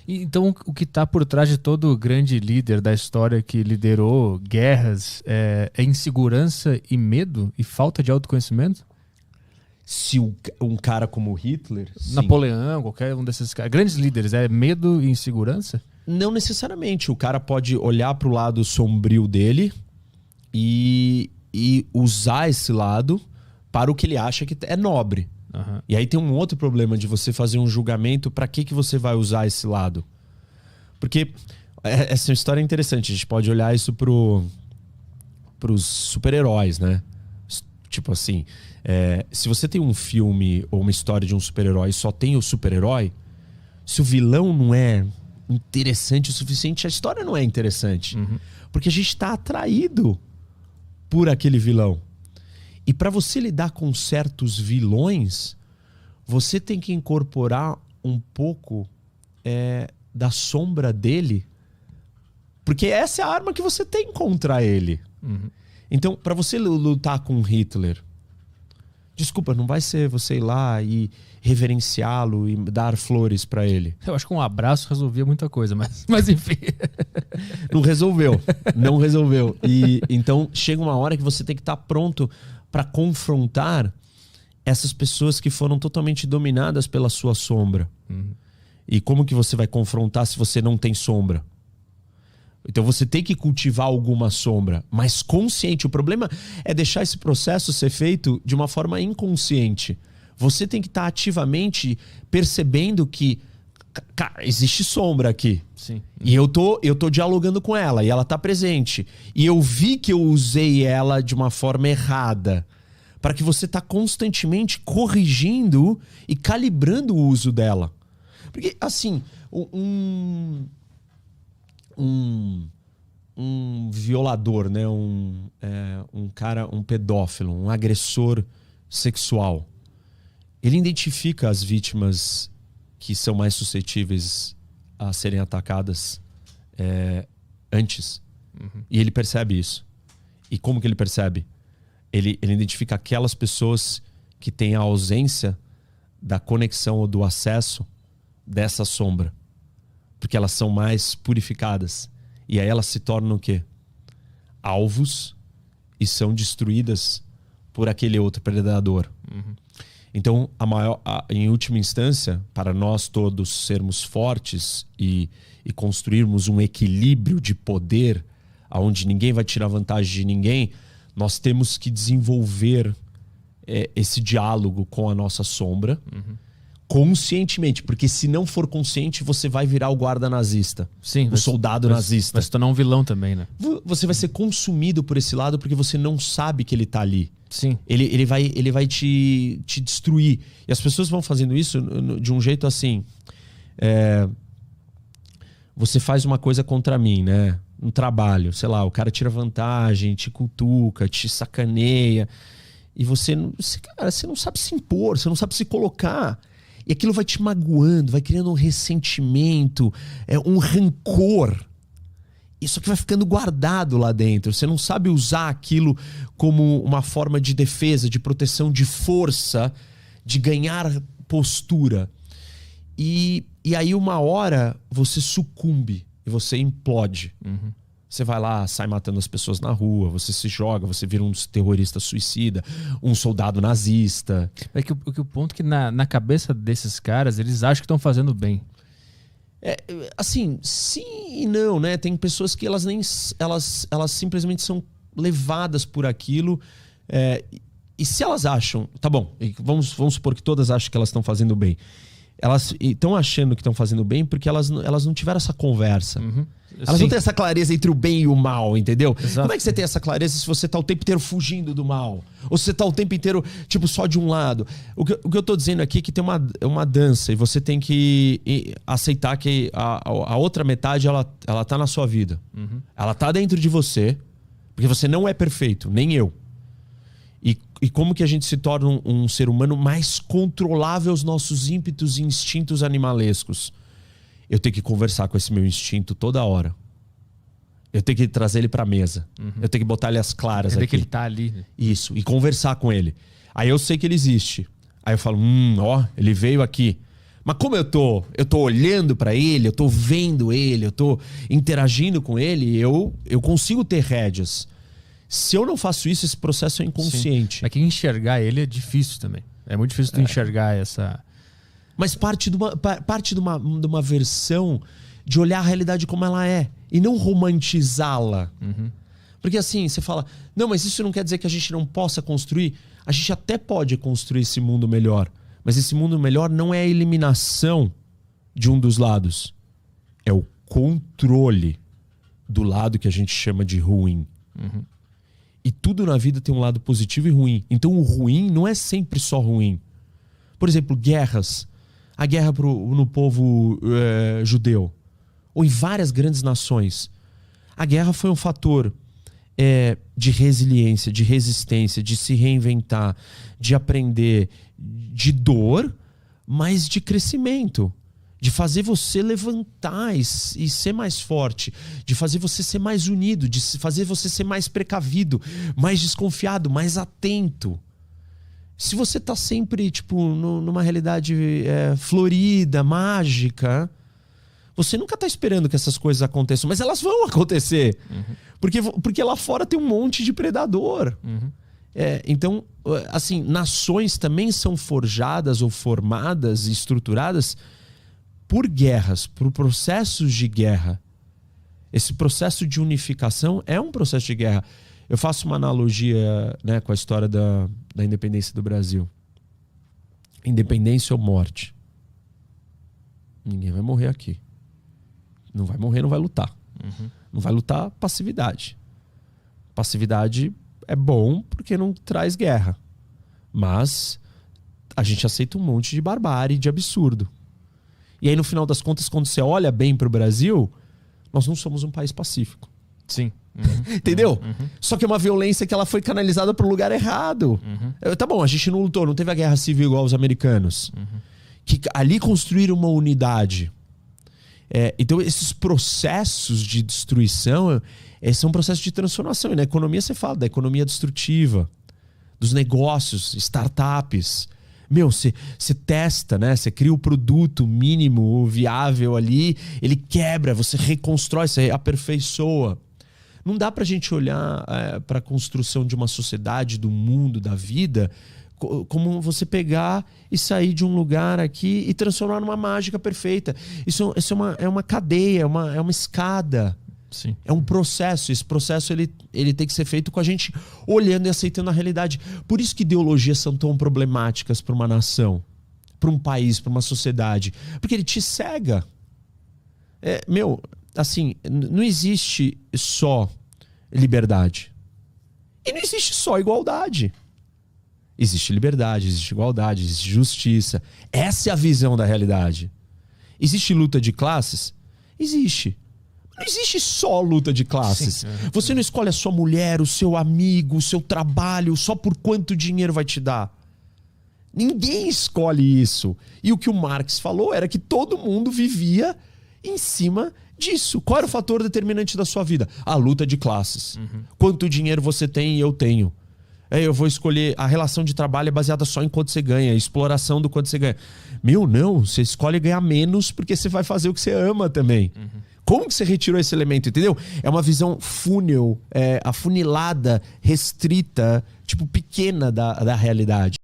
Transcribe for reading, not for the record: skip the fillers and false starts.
Então, o que está por trás de todo grande líder da história que liderou guerras é insegurança e medo e falta de autoconhecimento? Se um cara como Hitler... Napoleão, qualquer um desses caras. Grandes líderes, é medo e insegurança? Não necessariamente. O cara pode olhar para o lado sombrio dele e usar esse lado para o que ele acha que é nobre. Uhum. E aí tem um outro problema de você fazer um julgamento para que você vai usar esse lado. Porque essa história é interessante. A gente pode olhar isso pros super-heróis, né? Tipo assim, se você tem um filme ou uma história de um super-herói e só tem o super-herói, se o vilão não é interessante o suficiente, a história não é interessante. Uhum. Porque a gente está atraído por aquele vilão. E para você lidar com certos vilões, você tem que incorporar um pouco da sombra dele, porque essa é a arma que você tem contra ele. Uhum. Então, para você lutar com Hitler, desculpa, não vai ser você ir lá e reverenciá-lo e dar flores para ele. Eu acho que um abraço resolvia muita coisa, mas enfim. Não resolveu. Não resolveu. E então chega uma hora que você tem que estar pronto para confrontar essas pessoas que foram totalmente dominadas pela sua sombra. Uhum. E como que você vai confrontar se você não tem sombra? Então você tem que cultivar alguma sombra, mas consciente. O problema é deixar esse processo ser feito de uma forma inconsciente. Você tem que estar ativamente percebendo que existe sombra aqui. Sim. E eu tô dialogando com ela e ela tá presente. E eu vi que eu usei ela de uma forma errada. Para que você tá constantemente corrigindo e calibrando o uso dela. Porque, assim, um violador, né? Um cara, um pedófilo, um agressor sexual. Ele identifica as vítimas que são mais suscetíveis a serem atacadas antes. Uhum. E ele percebe isso. E como que ele percebe? Ele identifica aquelas pessoas que têm a ausência da conexão ou do acesso dessa sombra. Porque elas são mais purificadas. E aí elas se tornam o quê? Alvos e são destruídas por aquele outro predador. Uhum. Então, em última instância, para nós todos sermos fortes e construirmos um equilíbrio de poder, onde ninguém vai tirar vantagem de ninguém, nós temos que desenvolver esse diálogo com a nossa sombra, uhum, conscientemente. Porque se não for consciente, você vai virar o guarda nazista. Sim, o soldado nazista. Vai se tornar um vilão também, né? Você vai ser consumido por esse lado porque você não sabe que ele está ali. Sim. Ele vai te destruir. E as pessoas vão fazendo isso de um jeito assim. Você faz uma coisa contra mim, né? No trabalho, sei lá, o cara tira vantagem, te cutuca, te sacaneia. E você não sabe se impor, você não sabe se colocar. E aquilo vai te magoando, vai criando um ressentimento, um rancor. Isso aqui vai ficando guardado lá dentro. Você não sabe usar aquilo como uma forma de defesa, de proteção, de força, de ganhar postura. E aí uma hora você sucumbe e você implode. Uhum. Você vai lá, sai matando as pessoas na rua, você se joga, você vira um terrorista suicida, um soldado nazista. É que o ponto é que na cabeça desses caras, eles acham que estão fazendo bem. Assim, sim e não, né? Tem pessoas que elas simplesmente são levadas por aquilo. E se elas acham... Tá bom, vamos supor que todas acham que elas estão fazendo bem. Elas estão achando que estão fazendo bem porque elas não tiveram essa conversa. Uhum. Elas não têm essa clareza entre o bem e o mal, entendeu? Exato. Como é que você tem essa clareza se você tá o tempo inteiro fugindo do mal? Ou se você tá o tempo inteiro, tipo, só de um lado? O que eu tô dizendo aqui é que tem uma dança e você tem que aceitar que a outra metade, ela tá na sua vida. Uhum. Ela tá dentro de você, porque você não é perfeito, nem eu. E como que a gente se torna um ser humano mais controlável aos nossos ímpetos e instintos animalescos? Eu tenho que conversar com esse meu instinto toda hora. Eu tenho que trazer ele pra mesa. Uhum. Eu tenho que botar ele às claras aqui. Que ele tá ali. Né? Isso, e conversar com ele. Aí eu sei que ele existe. Aí eu falo, ele veio aqui. Mas como eu tô olhando pra ele, eu tô vendo ele, eu tô interagindo com ele, eu consigo ter rédeas. Se eu não faço isso, esse processo é inconsciente. Sim. É que enxergar ele é difícil também. É muito difícil tu enxergar essa... Mas parte de uma versão de olhar a realidade como ela é e não romantizá-la. Porque assim, você fala, não, mas isso não quer dizer que a gente não possa construir. A gente até pode construir esse mundo melhor. Mas esse mundo melhor não é a eliminação de um dos lados. É o controle do lado que a gente chama de ruim. E tudo na vida tem um lado positivo e ruim. Então o ruim não é sempre só ruim. Por exemplo, guerras. A guerra no povo judeu. Ou em várias grandes nações. A guerra foi um fator de resiliência, de resistência, de se reinventar, de aprender, de dor, mas de crescimento. De fazer você levantar e ser mais forte. De fazer você ser mais unido. De fazer você ser mais precavido, mais desconfiado, mais atento. Se você tá sempre numa realidade florida, mágica, você nunca tá esperando que essas coisas aconteçam, mas elas vão acontecer. Porque lá fora tem um monte de predador. Então, assim, nações também são forjadas ou formadas e estruturadas por guerras, por processos de guerra. Esse processo de unificação é um processo de guerra. Eu faço uma analogia, né, com a história da independência do Brasil. Independência ou morte. Ninguém vai morrer aqui. Não vai morrer, não vai lutar. Não vai lutar, passividade. Passividade é bom porque não traz guerra. Mas a gente aceita um monte de barbárie, de absurdo. E aí, no final das contas, quando você olha bem para o Brasil, nós não somos um país pacífico. Sim. Entendeu? Só que é uma violência que ela foi canalizada para o lugar errado. Tá bom, a gente não lutou, não teve a guerra civil igual os americanos. Que ali construíram uma unidade. Então, esses processos de destruição são processos de transformação. E na economia você fala da economia destrutiva, dos negócios, startups. Meu, você testa, né? Você cria o produto mínimo, viável ali, ele quebra, você reconstrói, você aperfeiçoa. Não dá pra gente olhar para a construção de uma sociedade, do mundo, da vida, como você pegar e sair de um lugar aqui e transformar numa mágica perfeita. Isso é uma cadeia, é uma escada. Sim. É um processo. Esse processo ele tem que ser feito com a gente olhando e aceitando a realidade. Por isso que ideologias são tão problemáticas para uma nação, para um país, para uma sociedade. Porque ele te cega. Assim, não existe só liberdade. E não existe só igualdade. Existe liberdade, existe igualdade, existe justiça. Essa é a visão da realidade. Existe luta de classes? Existe. Não existe só luta de classes. Sim. Você não escolhe a sua mulher, o seu amigo, o seu trabalho, só por quanto dinheiro vai te dar. Ninguém escolhe isso. E o que o Marx falou era que todo mundo vivia em cima disso. Qual era o fator determinante da sua vida? A luta de classes. Quanto dinheiro você tem e eu tenho. Eu vou escolher... A relação de trabalho é baseada só em quanto você ganha. A exploração do quanto você ganha. Não. Você escolhe ganhar menos porque você vai fazer o que você ama também. Como que você retirou esse elemento, entendeu? É uma visão fúnel, afunilada, restrita, pequena da realidade.